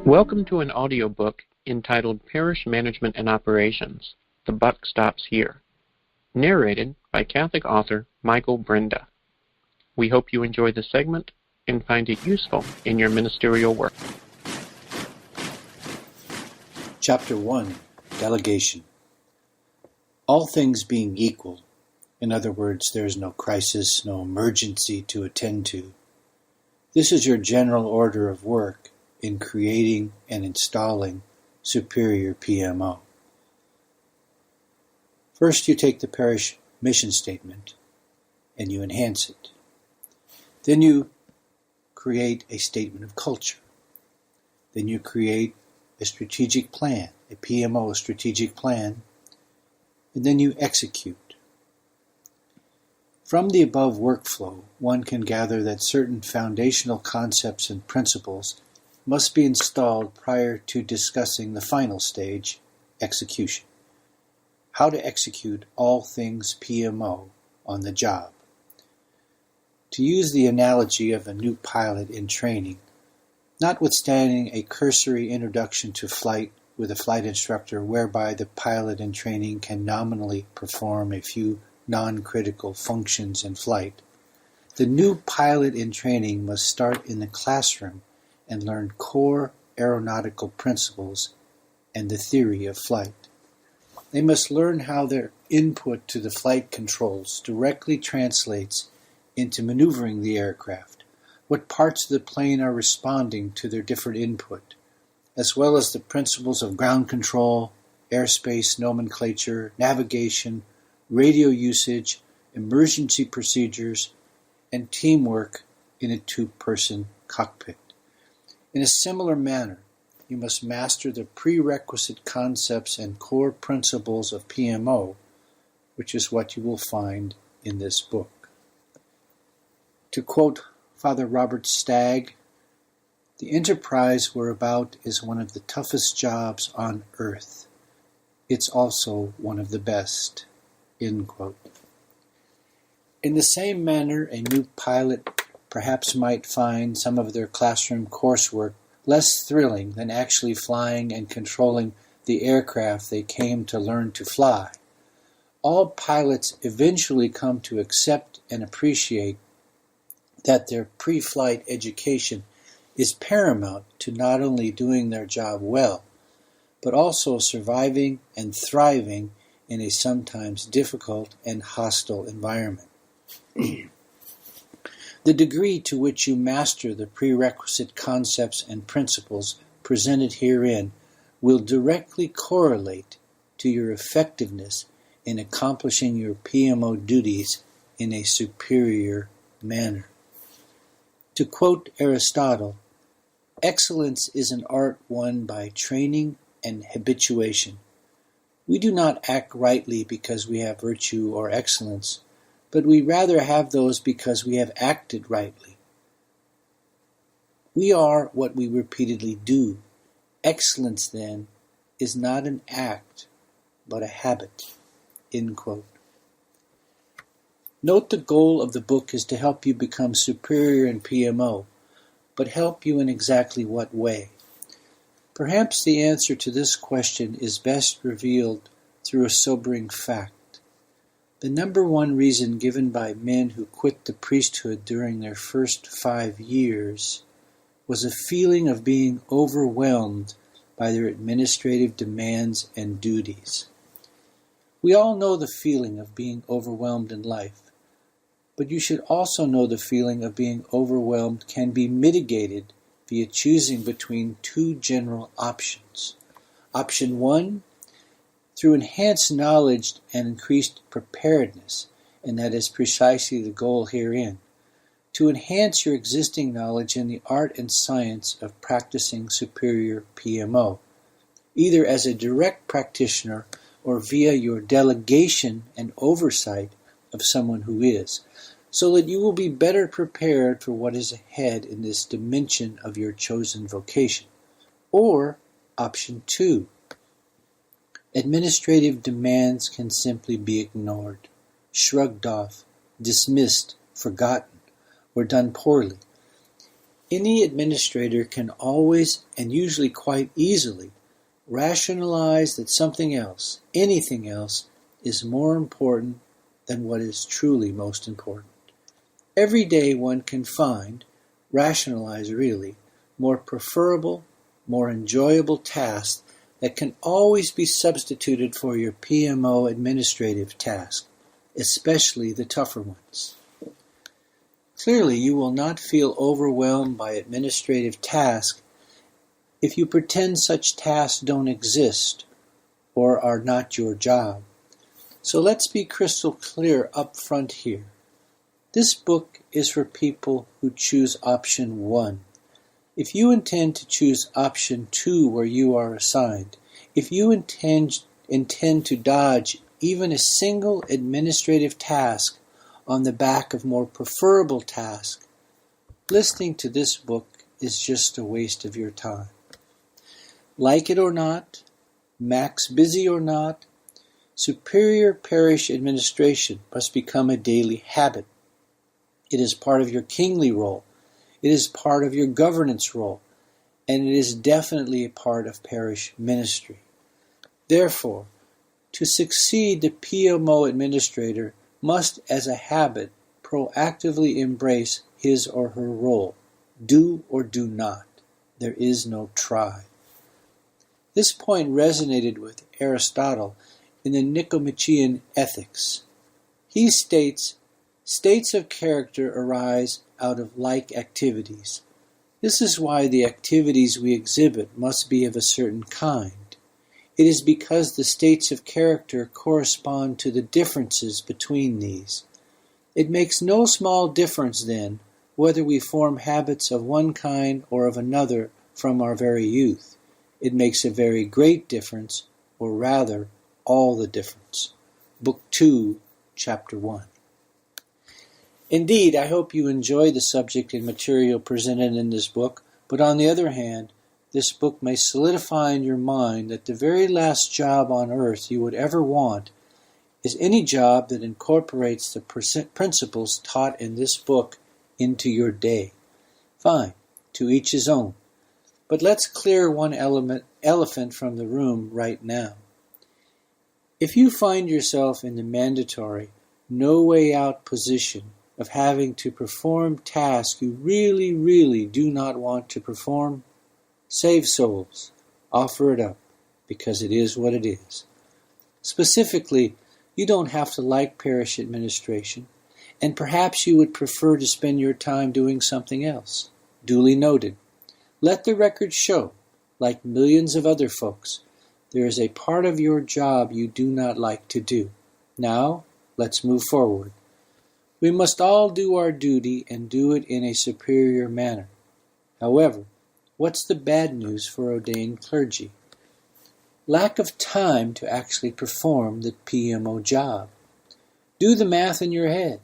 Welcome to an audiobook entitled Parish Management and Operations, The Buck Stops Here, narrated by Catholic author Michael Brinda. We hope you enjoy the segment and find it useful in your ministerial work. Chapter 1, Delegation. All things being equal, in other words, there is no crisis, no emergency to attend to. This is your general order of work in creating and installing superior PMO. First, you take the parish mission statement and you enhance it. Then you create a statement of culture. Then you create a strategic plan, a PMO, a strategic plan, and then you execute. From the above workflow, one can gather that certain foundational concepts and principles must be installed prior to discussing the final stage, execution. How to execute all things PMO on the job. To use the analogy of a new pilot in training, notwithstanding a cursory introduction to flight with a flight instructor whereby the pilot in training can nominally perform a few non-critical functions in flight, the new pilot in training must start in the classroom and learn core aeronautical principles and the theory of flight. They must learn how their input to the flight controls directly translates into maneuvering the aircraft, what parts of the plane are responding to their different input, as well as the principles of ground control, airspace nomenclature, navigation, radio usage, emergency procedures, and teamwork in a two-person cockpit. In a similar manner, you must master the prerequisite concepts and core principles of PMO, which is what you will find in this book. To quote Father Robert Stagg, "The enterprise we're about is one of the toughest jobs on earth. It's also one of the best." End quote. In the same manner, a new pilot perhaps might find some of their classroom coursework less thrilling than actually flying and controlling the aircraft they came to learn to fly. All pilots eventually come to accept and appreciate that their pre-flight education is paramount to not only doing their job well, but also surviving and thriving in a sometimes difficult and hostile environment. The degree to which you master the prerequisite concepts and principles presented herein will directly correlate to your effectiveness in accomplishing your PMO duties in a superior manner. To quote Aristotle, "Excellence is an art won by training and habituation. We do not act rightly because we have virtue or excellence, but we rather have those because we have acted rightly. We are what we repeatedly do. Excellence, then, is not an act, but a habit." End quote. Note the goal of the book is to help you become superior in PMO, but help you in exactly what way? Perhaps the answer to this question is best revealed through a sobering fact. The number one reason given by men who quit the priesthood during their first 5 years was a feeling of being overwhelmed by their administrative demands and duties. We all know the feeling of being overwhelmed in life, but you should also know the feeling of being overwhelmed can be mitigated via choosing between two general options. Option 1, through enhanced knowledge and increased preparedness, and that is precisely the goal herein, to enhance your existing knowledge in the art and science of practicing superior PMO, either as a direct practitioner or via your delegation and oversight of someone who is, so that you will be better prepared for what is ahead in this dimension of your chosen vocation. Or, option 2, administrative demands can simply be ignored, shrugged off, dismissed, forgotten, or done poorly. Any administrator can always, and usually quite easily, rationalize that something else, anything else, is more important than what is truly most important. Every day one can find, rationalize really, more preferable, more enjoyable tasks that can always be substituted for your PMO administrative task, especially the tougher ones. Clearly, you will not feel overwhelmed by administrative tasks if you pretend such tasks don't exist or are not your job. So let's be crystal clear up front here. This book is for people who choose option 1. If you intend to choose option 2 where you are assigned, if you intend to dodge even a single administrative task on the back of more preferable tasks, listening to this book is just a waste of your time. Like it or not, max busy or not, superior parish administration must become a daily habit. It is part of your kingly role. It is part of your governance role. And it is definitely a part of parish ministry. Therefore, to succeed, the PMO administrator must, as a habit, proactively embrace his or her role. Do or do not. There is no try. This point resonated with Aristotle in the Nicomachean Ethics. He states, states of character arise out of like activities. This is why the activities we exhibit must be of a certain kind. It is because the states of character correspond to the differences between these. It makes no small difference, then, whether we form habits of one kind or of another from our very youth. It makes a very great difference, or rather, all the difference. Book 2, Chapter 1. Indeed, I hope you enjoy the subject and material presented in this book, but on the other hand, this book may solidify in your mind that the very last job on earth you would ever want is any job that incorporates the principles taught in this book into your day. Fine, to each his own. But let's clear one elephant from the room right now. If you find yourself in the mandatory, no-way-out position of having to perform tasks you really, really do not want to perform, save souls. Offer it up, because it is what it is. Specifically, you don't have to like parish administration, and perhaps you would prefer to spend your time doing something else. Duly noted. Let the record show, like millions of other folks, there is a part of your job you do not like to do. Now, let's move forward. We must all do our duty and do it in a superior manner. However, what's the bad news for ordained clergy? Lack of time to actually perform the PMO job. Do the math in your head.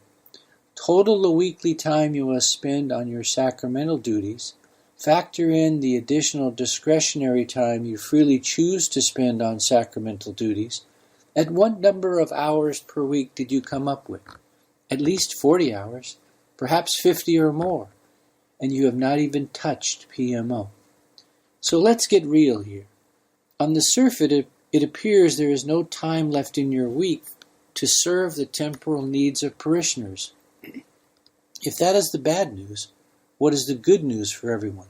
Total the weekly time you must spend on your sacramental duties. Factor in the additional discretionary time you freely choose to spend on sacramental duties. At what number of hours per week did you come up with? At least 40 hours, perhaps 50 or more, and you have not even touched PMO. So let's get real here. On the surface, it appears there is no time left in your week to serve the temporal needs of parishioners. If that is the bad news, what is the good news for everyone?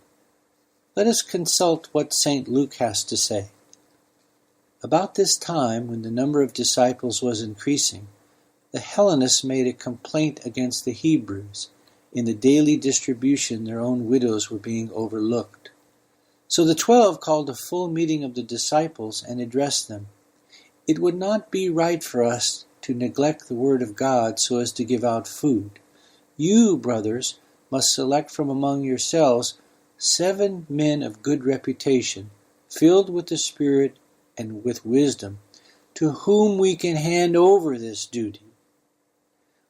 Let us consult what St. Luke has to say. About this time, when the number of disciples was increasing, the Hellenists made a complaint against the Hebrews. In the daily distribution, their own widows were being overlooked. So the 12 called a full meeting of the disciples and addressed them. It would not be right for us to neglect the word of God so as to give out food. You, brothers, must select from among yourselves 7 men of good reputation, filled with the Spirit and with wisdom, to whom we can hand over this duty.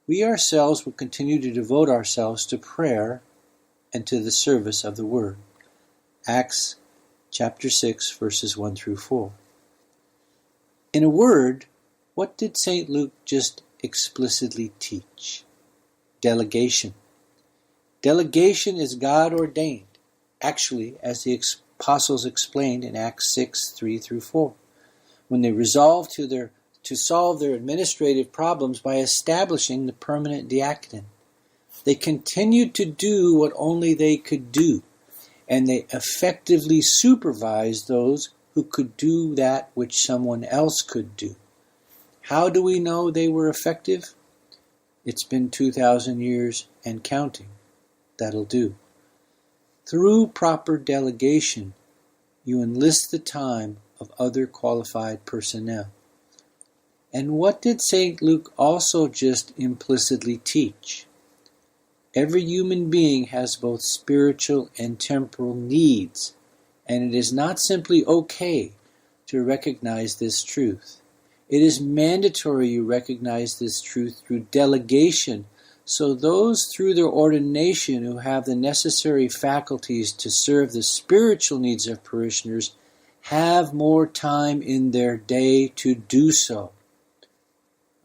We ourselves will continue to devote ourselves to prayer and to the service of the Word. Acts chapter 6, verses 1 through 4. In a word, what did St. Luke just explicitly teach? Delegation. Delegation is God-ordained, actually, as the apostles explained in Acts 6, 3-4, when they resolved to solve their administrative problems by establishing the permanent diaconate. They continued to do what only they could do, and they effectively supervised those who could do that which someone else could do. How do we know they were effective? It's been 2,000 years and counting. That'll do. Through proper delegation, you enlist the time of other qualified personnel. And what did St. Luke also just implicitly teach? Every human being has both spiritual and temporal needs, and it is not simply okay to recognize this truth. It is mandatory you recognize this truth through delegation, so those through their ordination who have the necessary faculties to serve the spiritual needs of parishioners have more time in their day to do so.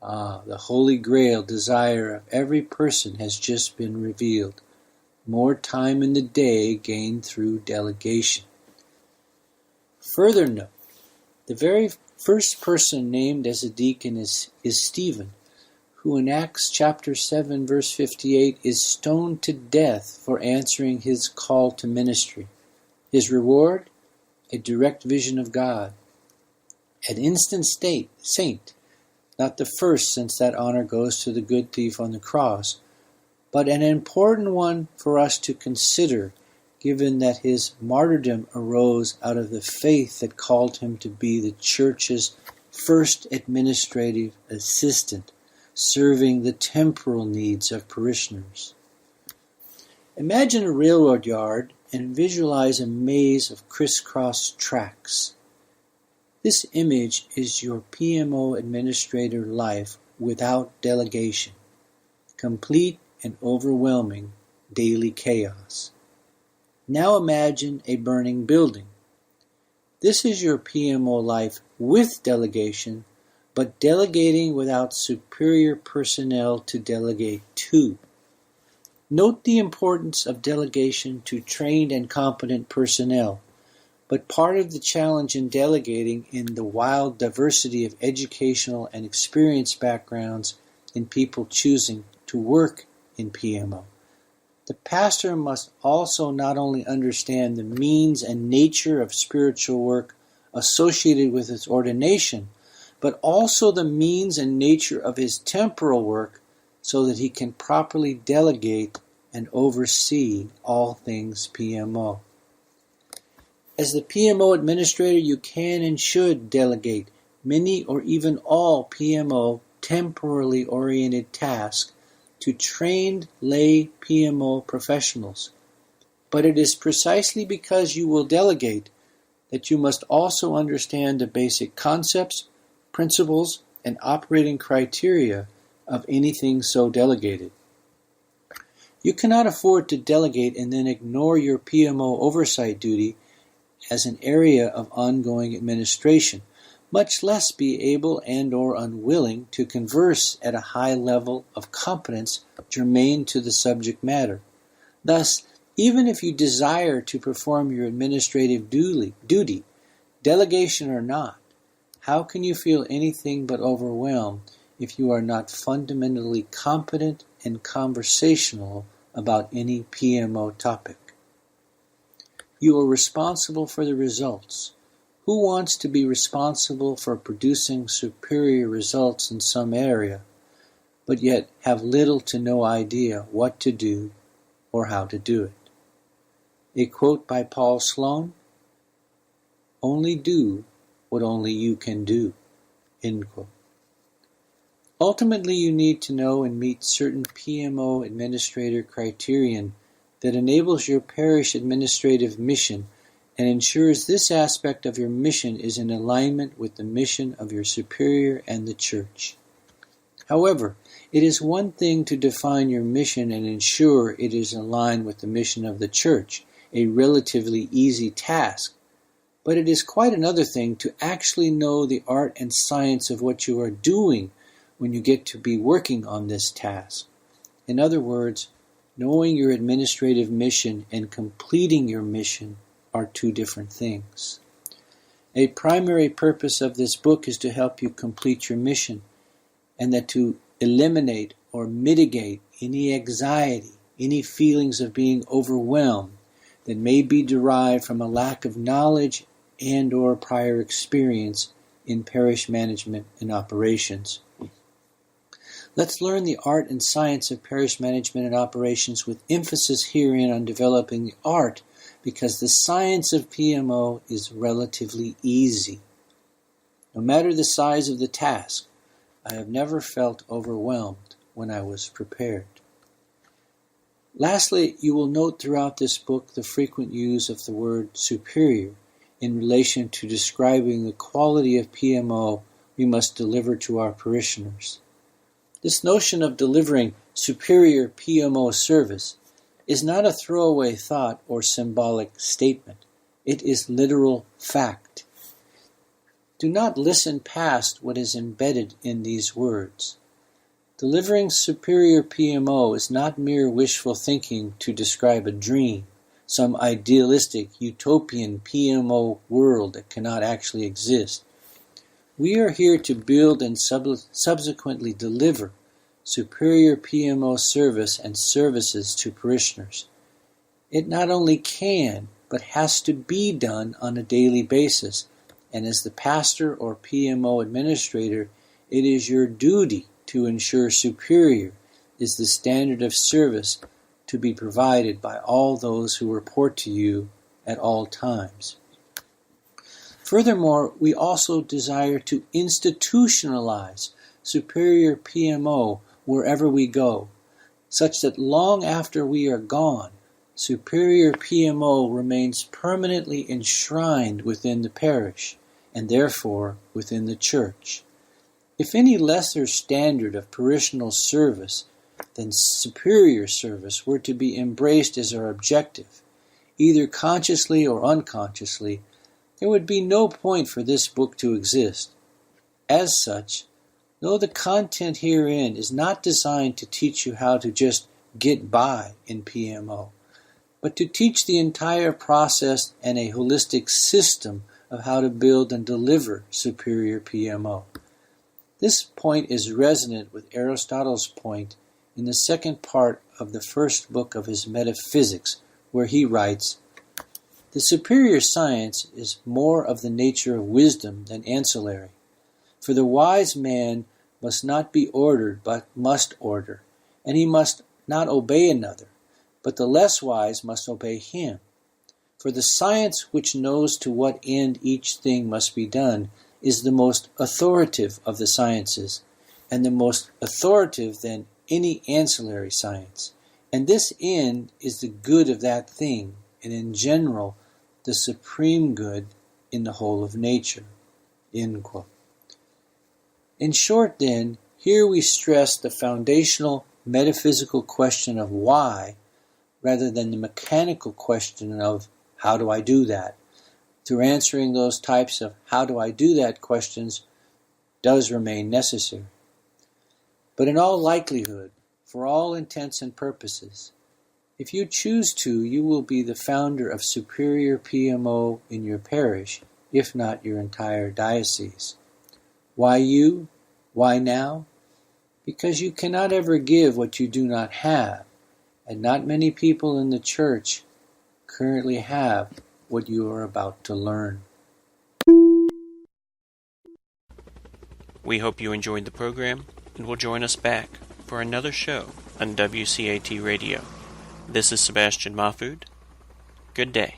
The Holy Grail desire of every person has just been revealed. More time in the day gained through delegation. Further note, the very first person named as a deacon is Stephen, who in Acts chapter 7 verse 58 is stoned to death for answering his call to ministry. His reward? A direct vision of God. An instant saint, not the first, since that honor goes to the good thief on the cross, but an important one for us to consider, given that his martyrdom arose out of the faith that called him to be the church's first administrative assistant, serving the temporal needs of parishioners. Imagine a railroad yard and visualize a maze of crisscross tracks. This image is your PMO administrator life without delegation, complete and overwhelming daily chaos. Now imagine a burning building. This is your PMO life with delegation, but delegating without superior personnel to delegate to. Note the importance of delegation to trained and competent personnel, but part of the challenge in delegating in the wild diversity of educational and experience backgrounds in people choosing to work in PMO. The pastor must also not only understand the means and nature of spiritual work associated with his ordination, but also the means and nature of his temporal work so that he can properly delegate and oversee all things PMO. As the PMO administrator, you can and should delegate many or even all PMO temporally oriented tasks to trained lay PMO professionals. But it is precisely because you will delegate that you must also understand the basic concepts, principles, and operating criteria of anything so delegated. You cannot afford to delegate and then ignore your PMO oversight duty as an area of ongoing administration, much less be able and or unwilling to converse at a high level of competence germane to the subject matter. Thus, even if you desire to perform your administrative duty, delegation or not, how can you feel anything but overwhelmed if you are not fundamentally competent and conversational about any PMO topic? You are responsible for the results. Who wants to be responsible for producing superior results in some area, but yet have little to no idea what to do or how to do it? A quote by Paul Sloan, "Only do what only you can do," end quote. Ultimately, you need to know and meet certain PMO administrator criterion that enables your parish administrative mission and ensures this aspect of your mission is in alignment with the mission of your superior and the church. However, it is one thing to define your mission and ensure it is aligned with the mission of the church, a relatively easy task, but it is quite another thing to actually know the art and science of what you are doing when you get to be working on this task. In other words, Knowing your administrative mission and completing your mission are two different things. A primary purpose of this book is to help you complete your mission, and that to eliminate or mitigate any anxiety, any feelings of being overwhelmed that may be derived from a lack of knowledge and or prior experience in parish management and operations. Let's learn the art and science of parish management and operations, with emphasis herein on developing the art, because the science of PMO is relatively easy. No matter the size of the task, I have never felt overwhelmed when I was prepared. Lastly, you will note throughout this book the frequent use of the word superior in relation to describing the quality of PMO we must deliver to our parishioners. This notion of delivering superior PMO service is not a throwaway thought or symbolic statement. It is literal fact. Do not listen past what is embedded in these words. Delivering superior PMO is not mere wishful thinking to describe a dream, some idealistic, utopian PMO world that cannot actually exist. We are here to build and subsequently deliver superior PMO service and services to parishioners. It not only can, but has to be done on a daily basis, and as the pastor or PMO administrator, it is your duty to ensure superior is the standard of service to be provided by all those who report to you at all times. Furthermore, we also desire to institutionalize superior PMO wherever we go, such that long after we are gone, superior PMO remains permanently enshrined within the parish, and therefore within the church. If any lesser standard of parishional service than superior service were to be embraced as our objective, either consciously or unconsciously, there would be no point for this book to exist. As such, though the content herein is not designed to teach you how to just get by in PMO, but to teach the entire process and a holistic system of how to build and deliver superior PMO. This point is resonant with Aristotle's point in the second part of the first book of his Metaphysics, where he writes, "The superior science is more of the nature of wisdom than ancillary. For the wise man must not be ordered, but must order, and he must not obey another, but the less wise must obey him. For the science which knows to what end each thing must be done is the most authoritative of the sciences, and the most authoritative than any ancillary science. And this end is the good of that thing, and in general, the supreme good in the whole of nature." End quote. In short, then, here we stress the foundational metaphysical question of why, rather than the mechanical question of how do I do that. Through answering those types of how do I do that questions does remain necessary. But in all likelihood, for all intents and purposes, if you choose to, you will be the founder of superior PMO in your parish, if not your entire diocese. Why you? Why now? Because you cannot ever give what you do not have, and not many people in the church currently have what you are about to learn. We hope you enjoyed the program and will join us back for another show on WCAT Radio. This is Sebastian Mahfood. Good day.